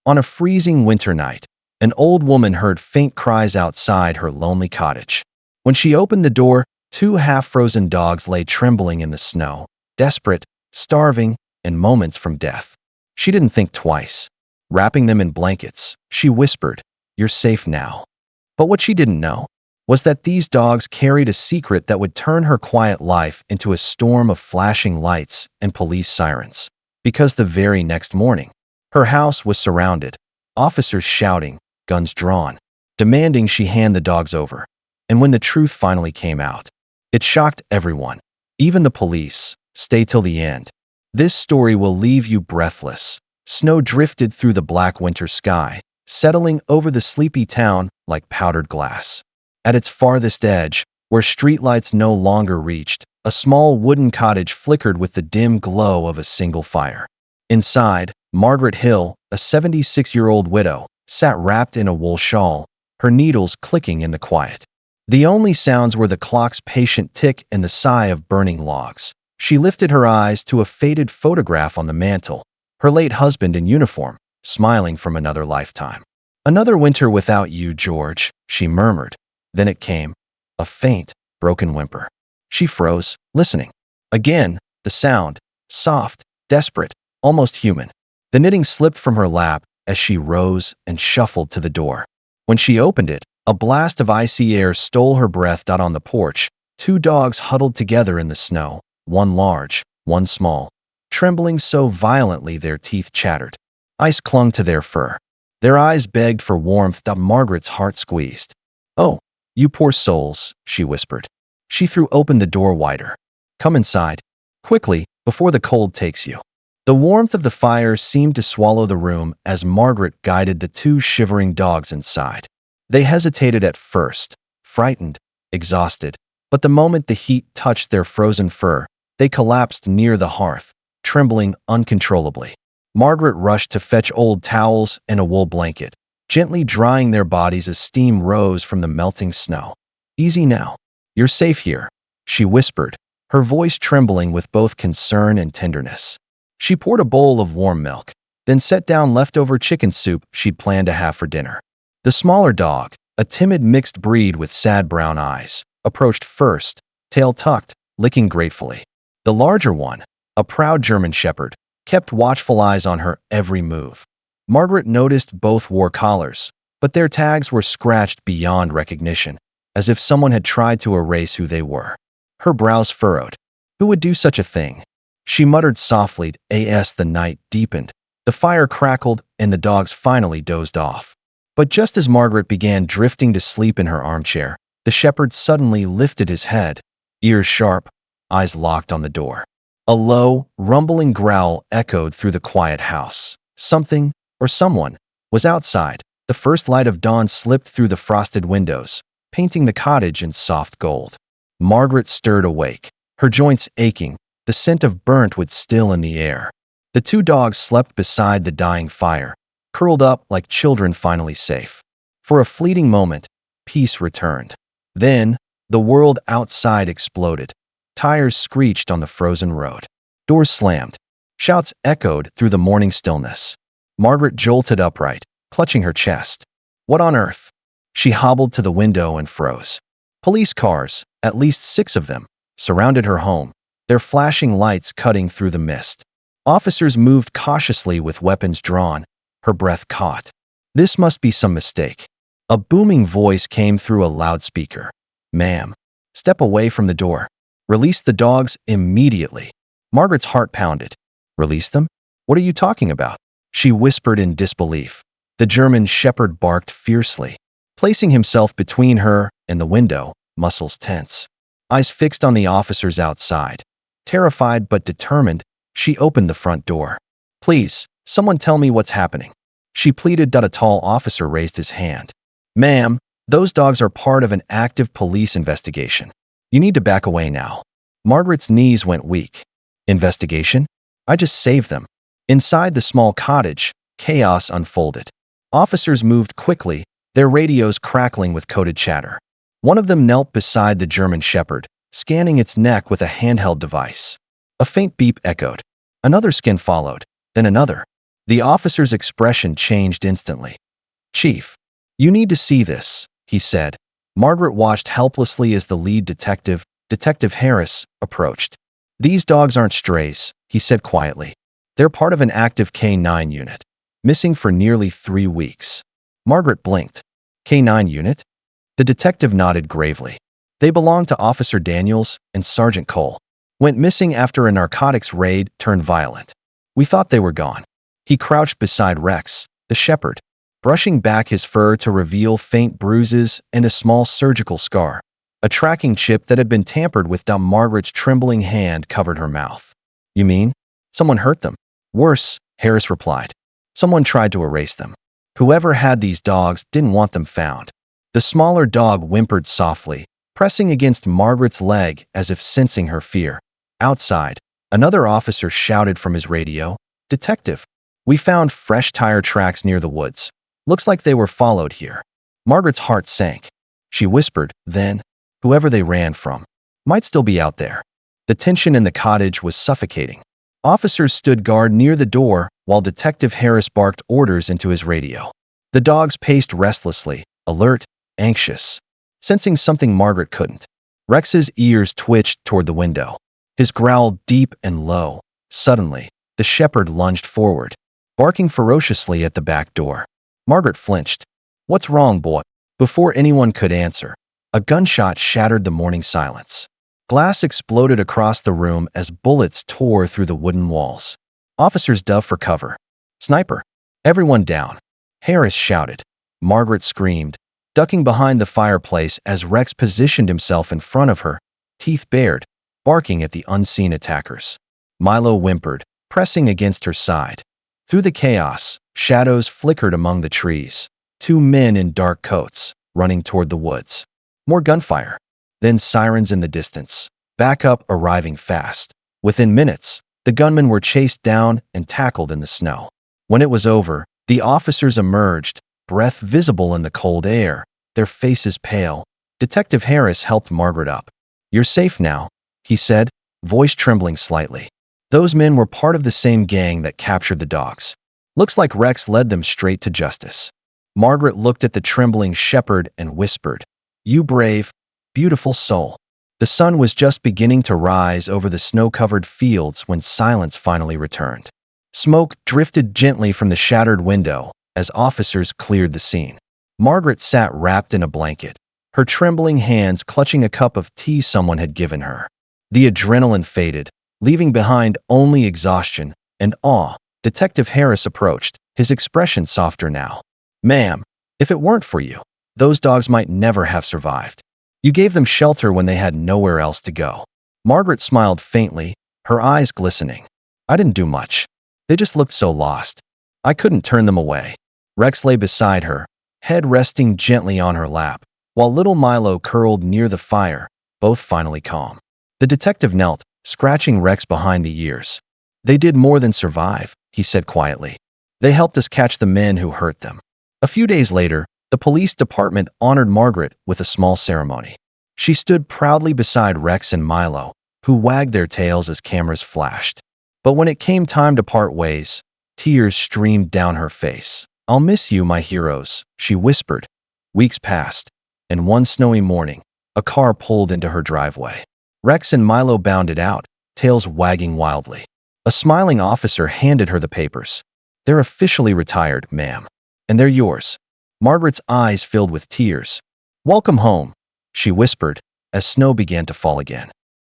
On a freezing winter night, an old woman heard faint cries outside her lonely cottage. When she opened the door, two half-frozen dogs lay trembling in the snow, desperate, starving, and moments from death. She didn't think twice. Wrapping them in blankets, she whispered, "You're safe now." But what she didn't know was that these dogs carried a secret that would turn her quiet life into a storm of flashing lights and police sirens. Because the very next morning, her house was surrounded, officers shouting, guns drawn, demanding she hand the dogs over. And when the truth finally came out, it shocked everyone, even the police. Stay till the end. This story will leave you breathless. Snow drifted through the black winter sky, settling over the sleepy town like powdered glass. At its farthest edge, where streetlights no longer reached, a small wooden cottage flickered with the dim glow of a single fire. Inside, Margaret Hill, a 76-year-old widow, sat wrapped in a wool shawl, her needles clicking in the quiet. The only sounds were the clock's patient tick and the sigh of burning logs. She lifted her eyes to a faded photograph on the mantel, her late husband in uniform, smiling from another lifetime. "Another winter without you, George," she murmured. Then it came, a faint, broken whimper. She froze, listening. Again, the sound, soft, desperate, almost human. The knitting slipped from her lap as she rose and shuffled to the door. When she opened it, a blast of icy air stole her breath. On the porch, two dogs huddled together in the snow, one large, one small, trembling so violently their teeth chattered. Ice clung to their fur. Their eyes begged for warmth. Margaret's heart squeezed. "Oh, you poor souls," she whispered. She threw open the door wider. "Come inside, quickly, before the cold takes you." The warmth of the fire seemed to swallow the room as Margaret guided the two shivering dogs inside. They hesitated at first, frightened, exhausted, but the moment the heat touched their frozen fur, they collapsed near the hearth, trembling uncontrollably. Margaret rushed to fetch old towels and a wool blanket, gently drying their bodies as steam rose from the melting snow. "Easy now. You're safe here," she whispered, her voice trembling with both concern and tenderness. She poured a bowl of warm milk, then set down leftover chicken soup she'd planned to have for dinner. The smaller dog, a timid mixed breed with sad brown eyes, approached first, tail tucked, licking gratefully. The larger one, a proud German shepherd, kept watchful eyes on her every move. Margaret noticed both wore collars, but their tags were scratched beyond recognition, as if someone had tried to erase who they were. Her brows furrowed. Who would do such a thing? She muttered softly as the night deepened. The fire crackled and the dogs finally dozed off. But just as Margaret began drifting to sleep in her armchair, the shepherd suddenly lifted his head, ears sharp, eyes locked on the door. A low, rumbling growl echoed through the quiet house. Something, or someone, was outside. The first light of dawn slipped through the frosted windows, painting the cottage in soft gold. Margaret stirred awake, her joints aching, the scent of burnt wood still in the air. The two dogs slept beside the dying fire, curled up like children finally safe. For a fleeting moment, peace returned. Then, the world outside exploded. Tires screeched on the frozen road. Doors slammed. Shouts echoed through the morning stillness. Margaret jolted upright, clutching her chest. What on earth? She hobbled to the window and froze. Police cars, at least 6 of them, surrounded her home, their flashing lights cutting through the mist. Officers moved cautiously with weapons drawn, her breath caught. This must be some mistake. A booming voice came through a loudspeaker. "Ma'am, step away from the door. Release the dogs immediately." Margaret's heart pounded. "Release them? What are you talking about?" She whispered in disbelief. The German shepherd barked fiercely, placing himself between her and the window, muscles tense. Eyes fixed on the officers outside. Terrified but determined, she opened the front door. "Please, someone tell me what's happening," she pleaded. A tall officer raised his hand. "Ma'am, those dogs are part of an active police investigation. You need to back away now." Margaret's knees went weak. "Investigation? I just saved them." Inside the small cottage, chaos unfolded. Officers moved quickly, their radios crackling with coded chatter. One of them knelt beside the German shepherd, scanning its neck with a handheld device. A faint beep echoed. Another skin followed, then another. The officer's expression changed instantly. "Chief, you need to see this," he said. Margaret watched helplessly as the lead detective, Detective Harris, approached. "These dogs aren't strays," he said quietly. "They're part of an active K-9 unit, missing for nearly 3 weeks." Margaret blinked. "K-9 unit?" The detective nodded gravely. "They belong to Officer Daniels and Sergeant Cole. Went missing after a narcotics raid turned violent. We thought they were gone." He crouched beside Rex, the shepherd, brushing back his fur to reveal faint bruises and a small surgical scar. A tracking chip that had been tampered with. Margaret's trembling hand covered her mouth. "You mean someone hurt them?" "Worse," Harris replied. "Someone tried to erase them. Whoever had these dogs didn't want them found." The smaller dog whimpered softly, pressing against Margaret's leg as if sensing her fear. Outside, another officer shouted from his radio, "Detective, we found fresh tire tracks near the woods. Looks like they were followed here." Margaret's heart sank. She whispered, then, "Whoever they ran from might still be out there." The tension in the cottage was suffocating. Officers stood guard near the door while Detective Harris barked orders into his radio. The dogs paced restlessly, alert, anxious, sensing something Margaret couldn't. Rex's ears twitched toward the window. His growl deep and low. Suddenly, the shepherd lunged forward, barking ferociously at the back door. Margaret flinched. "What's wrong, boy?" Before anyone could answer, a gunshot shattered the morning silence. Glass exploded across the room as bullets tore through the wooden walls. Officers dove for cover. "Sniper! Everyone down!" Harris shouted. Margaret screamed, ducking behind the fireplace as Rex positioned himself in front of her, teeth bared, barking at the unseen attackers. Milo whimpered, pressing against her side. Through the chaos, shadows flickered among the trees. 2 men in dark coats, running toward the woods. More gunfire. Then sirens in the distance. Backup arriving fast. Within minutes, the gunmen were chased down and tackled in the snow. When it was over, the officers emerged, breath visible in the cold air, their faces pale. Detective Harris helped Margaret up. "You're safe now," he said, voice trembling slightly. "Those men were part of the same gang that captured the dogs. Looks like Rex led them straight to justice." Margaret looked at the trembling shepherd and whispered, "You brave, beautiful soul." The sun was just beginning to rise over the snow-covered fields when silence finally returned. Smoke drifted gently from the shattered window as officers cleared the scene. Margaret sat wrapped in a blanket, her trembling hands clutching a cup of tea someone had given her. The adrenaline faded, leaving behind only exhaustion and awe. Detective Harris approached, his expression softer now. "Ma'am, if it weren't for you, those dogs might never have survived. You gave them shelter when they had nowhere else to go." Margaret smiled faintly, her eyes glistening. "I didn't do much. They just looked so lost. I couldn't turn them away." Rex lay beside her, head resting gently on her lap, while little Milo curled near the fire, both finally calm. The detective knelt, scratching Rex behind the ears. "They did more than survive," he said quietly. "They helped us catch the men who hurt them." A few days later, the police department honored Margaret with a small ceremony. She stood proudly beside Rex and Milo, who wagged their tails as cameras flashed. But when it came time to part ways, tears streamed down her face. "I'll miss you, my heroes," she whispered. Weeks passed, and one snowy morning, a car pulled into her driveway. Rex and Milo bounded out, tails wagging wildly. A smiling officer handed her the papers. "They're officially retired, ma'am. And they're yours." Margaret's eyes filled with tears. "Welcome home," she whispered, as snow began to fall again.